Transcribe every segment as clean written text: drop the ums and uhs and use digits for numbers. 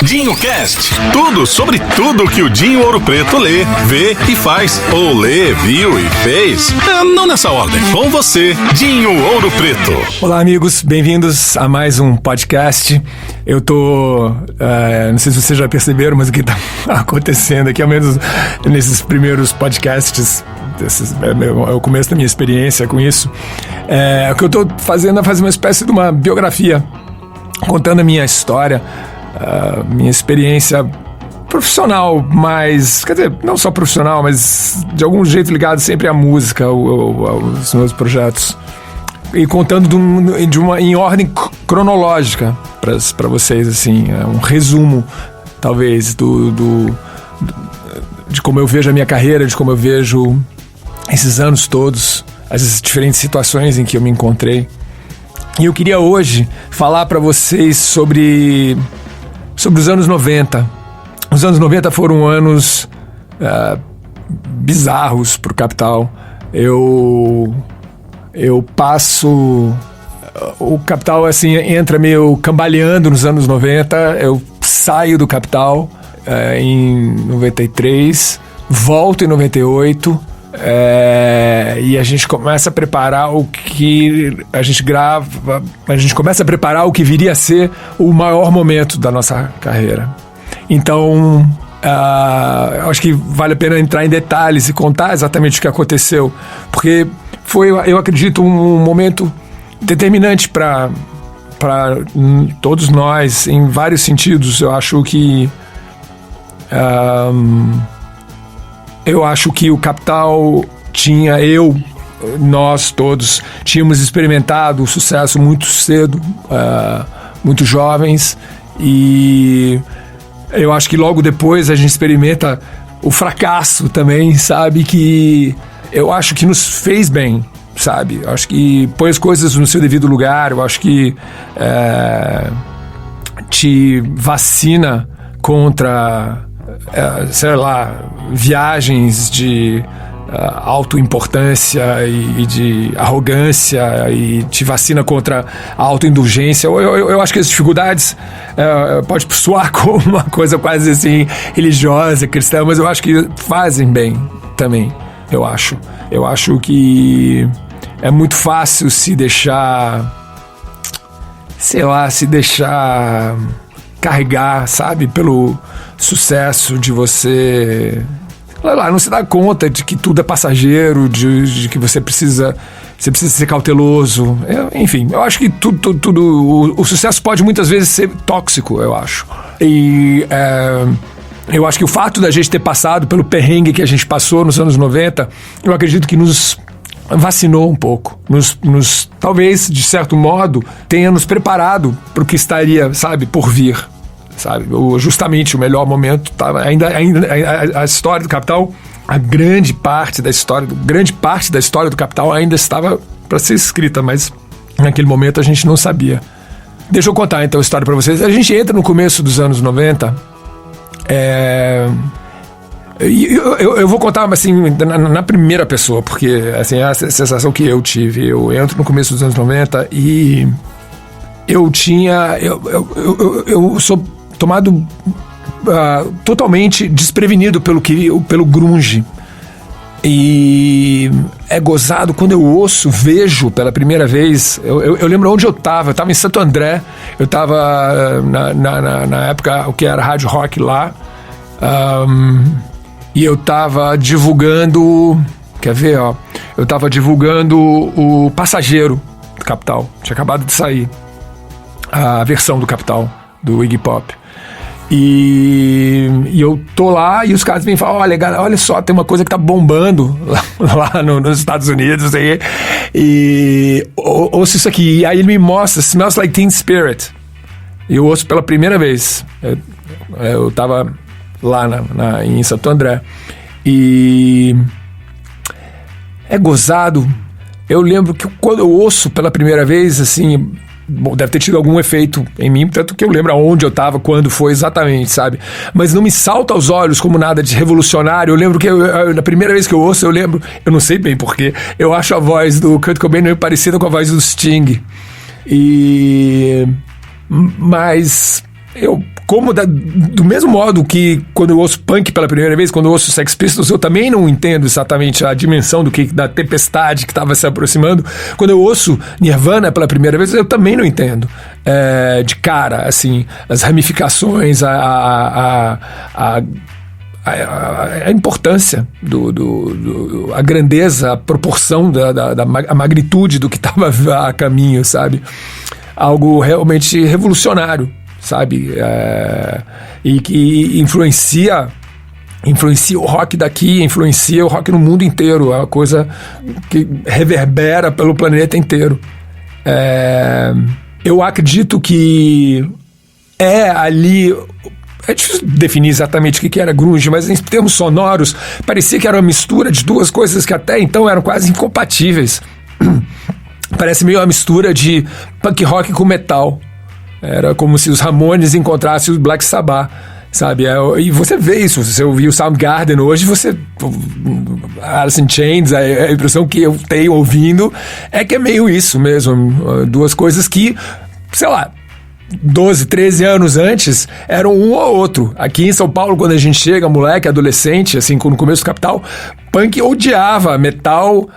Dinho Cast, tudo sobre tudo que o Dinho Ouro Preto lê, vê e faz. Ou lê, viu e fez. Não nessa ordem. Com você, Dinho Ouro Preto. Olá, amigos. Bem-vindos a mais um podcast. Eu tô... não sei se vocês já perceberam, mas o que tá acontecendo aqui, ao menos nesses primeiros podcasts, é o começo da minha experiência com isso. O que eu tô fazendo é fazer uma espécie de uma biografia, contando a minha história, minha experiência profissional, mas, quer dizer, não só profissional, mas de algum jeito ligado sempre à música, aos meus projetos, e contando em ordem cronológica para vocês, assim, um resumo, talvez, de como eu vejo a minha carreira, de como eu vejo esses anos todos, as diferentes situações em que eu me encontrei. E eu queria hoje falar para vocês sobre os anos 90. Os anos 90 foram anos bizarros pro Capital. Eu passo... O Capital, assim, entra meio cambaleando nos anos 90. Eu saio do Capital em 93, volto em 98... e a gente começa a preparar o que a gente grava, a gente começa a preparar o que viria a ser o maior momento da nossa carreira. Então, eu acho que vale a pena entrar em detalhes e contar exatamente o que aconteceu, porque foi, eu acredito, um momento determinante para todos nós, em vários sentidos. Eu acho que o Capital nós todos tínhamos experimentado o sucesso muito cedo, muito jovens, e eu acho que logo depois a gente experimenta o fracasso também, sabe? Que eu acho que nos fez bem, sabe? Eu acho que põe as coisas no seu devido lugar, eu acho que te vacina contra... sei lá, viagens de autoimportância e de arrogância, e te vacina contra a autoindulgência. Eu acho que as dificuldades pode soar como uma coisa quase assim religiosa, cristã, mas eu acho que fazem bem também, eu acho que é muito fácil se deixar carregar, sabe, pelo sucesso de você, não se dá conta de que tudo é passageiro, de que você precisa ser cauteloso. Enfim, eu acho que tudo o sucesso pode muitas vezes ser tóxico, eu acho. E eu acho que o fato da gente ter passado pelo perrengue que a gente passou nos anos 90, eu acredito que nos vacinou um pouco, talvez, de certo modo, tenha nos preparado para o que estaria, sabe, por vir, sabe? Justamente o melhor momento, ainda a história do Capital, grande parte da história do Capital ainda estava para ser escrita, mas naquele momento a gente não sabia. Deixa eu contar então a história para vocês. A gente entra no começo dos anos 90, eu vou contar assim na primeira pessoa, porque assim, é a sensação que eu tive. Eu entro no começo dos anos 90 e eu sou tomado totalmente desprevenido pelo grunge. E é gozado quando eu vejo pela primeira vez. Eu lembro onde eu estava em Santo André. Eu estava na época o que era Rádio Rock lá, e eu estava divulgando, eu estava divulgando o Passageiro do Capital. Tinha acabado de sair a versão do Capital, do Iggy Pop. E eu tô lá e os caras vêm falar: olha só, tem uma coisa que tá bombando lá nos Estados Unidos aí, e ouço isso aqui. E aí ele me mostra Smells Like Teen Spirit, e eu ouço pela primeira vez. Eu tava lá em Santo André, e é gozado. Eu lembro que quando eu ouço pela primeira vez, assim, bom, deve ter tido algum efeito em mim, tanto que eu lembro aonde eu estava, quando foi exatamente, sabe? Mas não me salta aos olhos como nada de revolucionário. Eu lembro que na primeira vez que eu ouço, eu não sei bem porquê, eu acho a voz do Kurt Cobain meio parecida com a voz do Sting. Mas eu como do mesmo modo que quando eu ouço punk pela primeira vez, quando eu ouço Sex Pistols, eu também não entendo exatamente a dimensão da tempestade que estava se aproximando. Quando eu ouço Nirvana pela primeira vez, eu também não entendo de cara, assim, as ramificações, a importância, a grandeza, a proporção, a magnitude do que estava a caminho, sabe? Algo realmente revolucionário, sabe? E que influencia o rock daqui, influencia o rock no mundo inteiro. É uma coisa que reverbera pelo planeta inteiro. Eu acredito que ali... É difícil definir exatamente o que era grunge, mas em termos sonoros, parecia que era uma mistura de duas coisas que até então eram quase incompatíveis. Parece meio uma mistura de punk rock com metal. Era como se os Ramones encontrassem o Black Sabbath, sabe? E você vê isso, você ouviu o Soundgarden hoje, Alice in Chains, a impressão que eu tenho ouvindo é que é meio isso mesmo. Duas coisas que, sei lá, 12, 13 anos antes, eram um ou outro. Aqui em São Paulo, quando a gente chega, moleque, adolescente, assim, no começo do Capital, punk odiava metal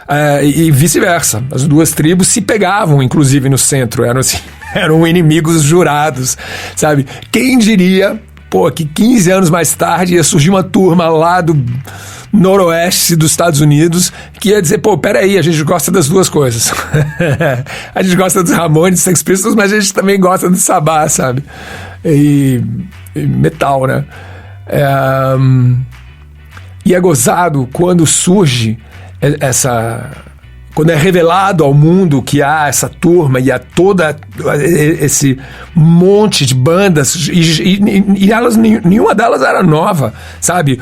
e vice-versa. As duas tribos se pegavam, inclusive, no centro. Eram inimigos jurados, sabe? Quem diria, que 15 anos mais tarde ia surgir uma turma lá do noroeste dos Estados Unidos que ia dizer, peraí, a gente gosta das duas coisas. A gente gosta dos Ramones, Sex Pistols, mas a gente também gosta do Sabbath, sabe? E metal, né? E é gozado quando surge quando é revelado ao mundo que há essa turma e há toda esse monte de bandas e nenhuma delas era nova, sabe?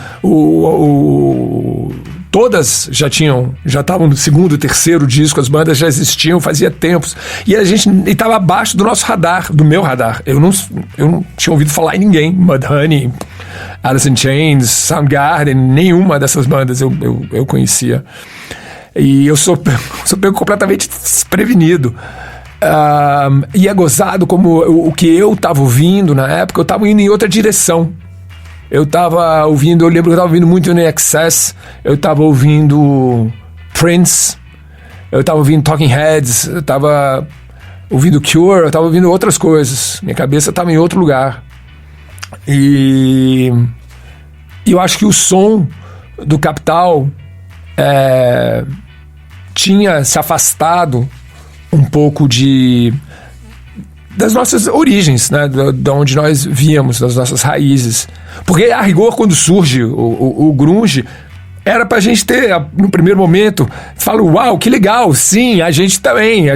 Todas já estavam no segundo, terceiro disco, as bandas já existiam fazia tempos, e a gente estava abaixo do nosso radar, do meu radar. Eu não tinha ouvido falar em ninguém. Mudhoney, Alice in Chains, Soundgarden, nenhuma dessas bandas eu conhecia. E eu sou pego completamente desprevenido. E é gozado como o que eu estava ouvindo na época, eu estava indo em outra direção. Eu lembro que eu estava ouvindo muito INXS, eu estava ouvindo Prince, eu estava ouvindo Talking Heads, eu estava ouvindo Cure, eu estava ouvindo outras coisas. Minha cabeça estava em outro lugar. E eu acho que o som do Capital tinha se afastado um pouco das nossas origens, né? De onde nós víamos, das nossas raízes. Porque, a rigor, quando surge o grunge, era pra gente ter, no primeiro momento, fala, uau, que legal, sim, a gente também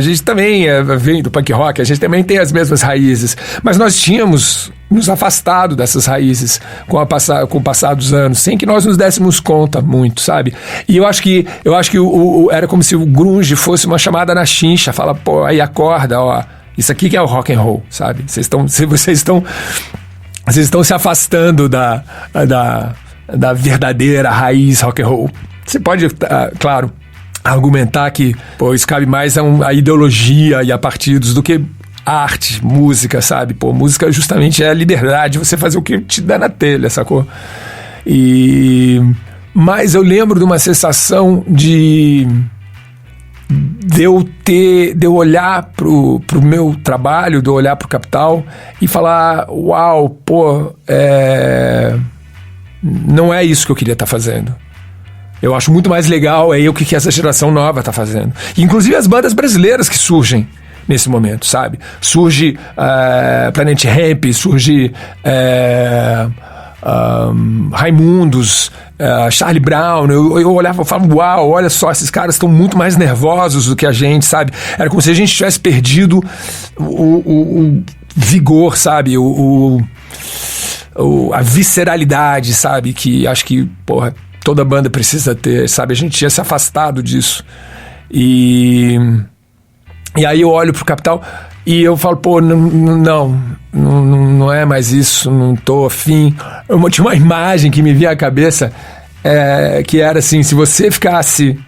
vem do punk rock, a gente também tem as mesmas raízes, mas nós tínhamos nos afastado dessas raízes com o passar dos anos, sem que nós nos dessemos conta muito, sabe? E eu acho que era como se o grunge fosse uma chamada na chincha, fala, aí acorda, isso aqui que é o rock and roll, sabe? Vocês estão se afastando da verdadeira raiz rock and roll. Você pode, claro, argumentar que isso cabe mais a ideologia e a partidos do que arte, música, sabe? Música justamente é a liberdade, você fazer o que te dá na telha, sacou? Mas eu lembro de uma sensação de eu olhar pro meu trabalho, de eu olhar pro Capital e falar, uau, não é isso que eu queria estar fazendo. Eu acho muito mais legal o que essa geração nova está fazendo. Inclusive as bandas brasileiras que surgem nesse momento, sabe? Surge Planet Hemp, surge Raimundos, Charlie Brown. Eu olhava e falava, uau, olha só, esses caras estão muito mais nervosos do que a gente, sabe? Era como se a gente tivesse perdido o vigor, sabe? A visceralidade, sabe? Que acho que, toda banda precisa ter, sabe? A gente tinha se afastado disso. E aí eu olho pro Capital e eu falo, não é mais isso, não tô afim. Tinha uma imagem que me vinha à cabeça, que era assim, se você ficasse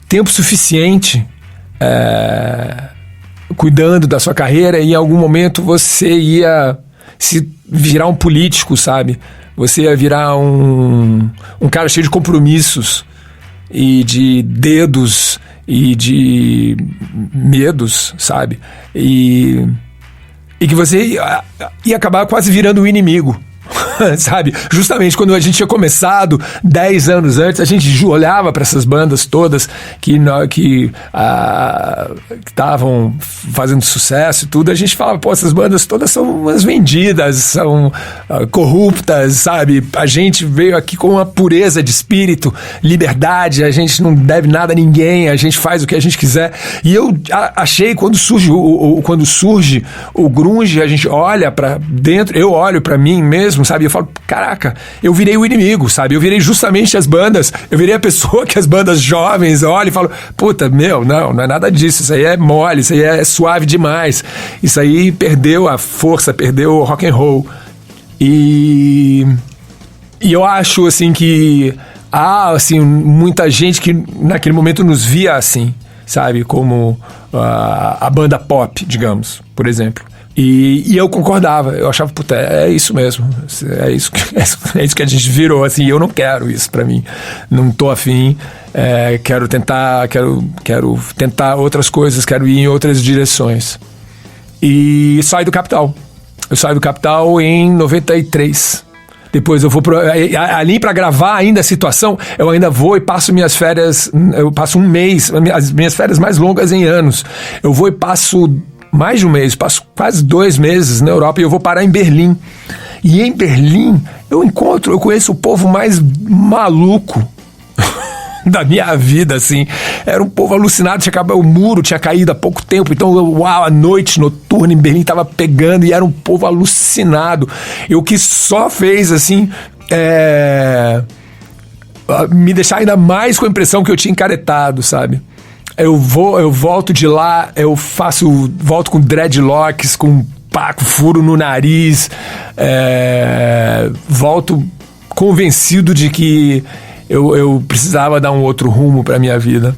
tempo suficiente cuidando da sua carreira, em algum momento você ia se virar um político, sabe? Você ia virar um cara cheio de compromissos e de dedos e de medos, sabe? E que você ia acabar quase virando o inimigo. Sabe? Justamente quando a gente tinha começado 10 anos antes, a gente olhava para essas bandas todas que estavam fazendo sucesso e tudo, a gente falava, pô, essas bandas todas são umas vendidas, são corruptas, sabe? A gente veio aqui com uma pureza de espírito, liberdade, a gente não deve nada a ninguém, a gente faz o que a gente quiser. E eu achei, quando surge o grunge, a gente olha para dentro, eu olho para mim mesmo, sabe? Eu falo, caraca, eu virei o inimigo, sabe? Eu virei justamente as bandas, eu virei a pessoa que as bandas jovens olham e falam, puta, não é nada disso, isso aí é mole, isso aí é suave demais, isso aí perdeu a força, perdeu o rock and roll. E eu acho, assim, que há, assim, muita gente que naquele momento nos via assim, sabe? Como a banda pop, digamos, por exemplo. E eu concordava, eu achava, puta, é isso mesmo, é isso que a gente virou, assim, eu não quero isso pra mim, não tô afim, quero tentar outras coisas, quero ir em outras direções. E saio do Capital, em 93. Depois eu vou ali pra gravar ainda a situação, eu ainda vou e passo minhas férias, eu passo um mês, as minhas férias mais longas em anos, eu vou e passo mais de um mês, passo quase 2 meses na Europa e eu vou parar em Berlim. E em Berlim eu conheço o povo mais maluco da minha vida, assim. Era um povo alucinado, o muro tinha caído há pouco tempo, então a noite noturna em Berlim tava pegando e era um povo alucinado. E o que só fez, assim, me deixar ainda mais com a impressão que eu tinha encaretado, sabe? Eu volto de lá, volto com dreadlocks, com furo no nariz, volto convencido de que eu precisava dar um outro rumo para minha vida.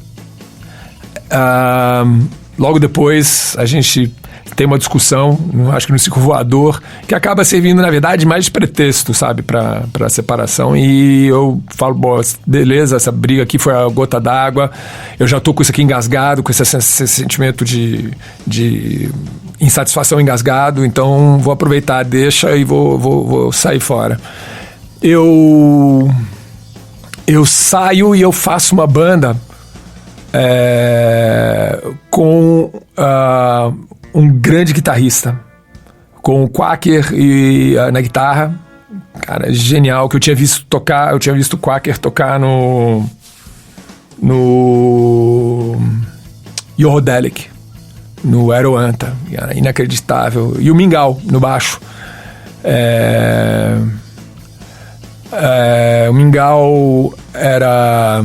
Logo depois, a gente tem uma discussão, acho que no Circo Voador, que acaba servindo, na verdade, mais de pretexto, sabe, pra separação. E eu falo, bom, beleza, essa briga aqui foi a gota d'água, eu já tô com isso aqui engasgado, com esse sentimento de insatisfação engasgado, então vou aproveitar, deixa e vou sair fora. Eu saio e eu faço uma banda com um grande guitarrista, com o Quaker na guitarra, cara, genial, que eu tinha visto o Quaker tocar no Yorodelic, no Aeroanta, cara, inacreditável, e o Mingau no baixo. O Mingau era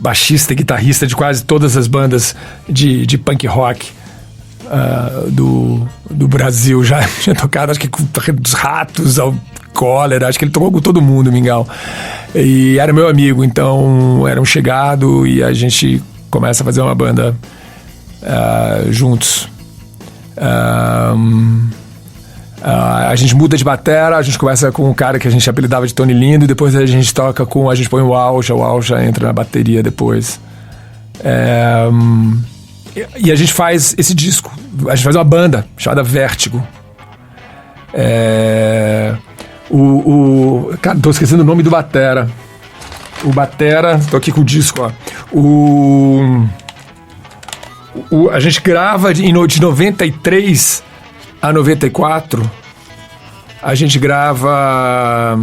baixista e guitarrista de quase todas as bandas de punk rock do Brasil. Já tinha tocado, acho que com dos Ratos ao Cólera, acho que ele tocou com todo mundo, Mingau. E era meu amigo, então era um chegado e a gente começa a fazer uma banda juntos. A gente muda de batera, a gente começa com um cara que a gente apelidava de Tony Lindo, e depois a gente põe o Alja entra na bateria depois. E a gente faz esse disco, a gente faz uma banda chamada Vértigo. Cara, tô esquecendo o nome do batera. O batera, tô aqui com o disco, ó. A gente grava de 93 a 94, a gente grava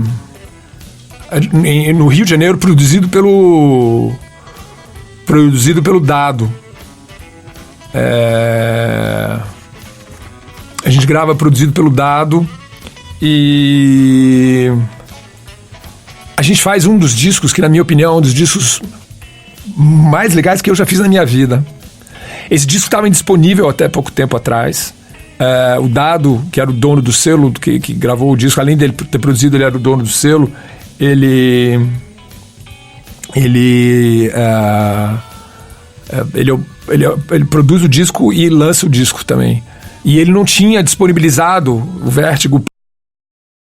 no Rio de Janeiro, produzido pelo Dado. A gente grava produzido pelo Dado e a gente faz um dos discos que, na minha opinião, é um dos discos mais legais que eu já fiz na minha vida. Esse disco estava indisponível até pouco tempo atrás. O Dado, que era o dono do selo, que gravou o disco, além dele ter produzido, ele era o dono do selo. Ele produz o disco e lança o disco também. E ele não tinha disponibilizado o Vértigo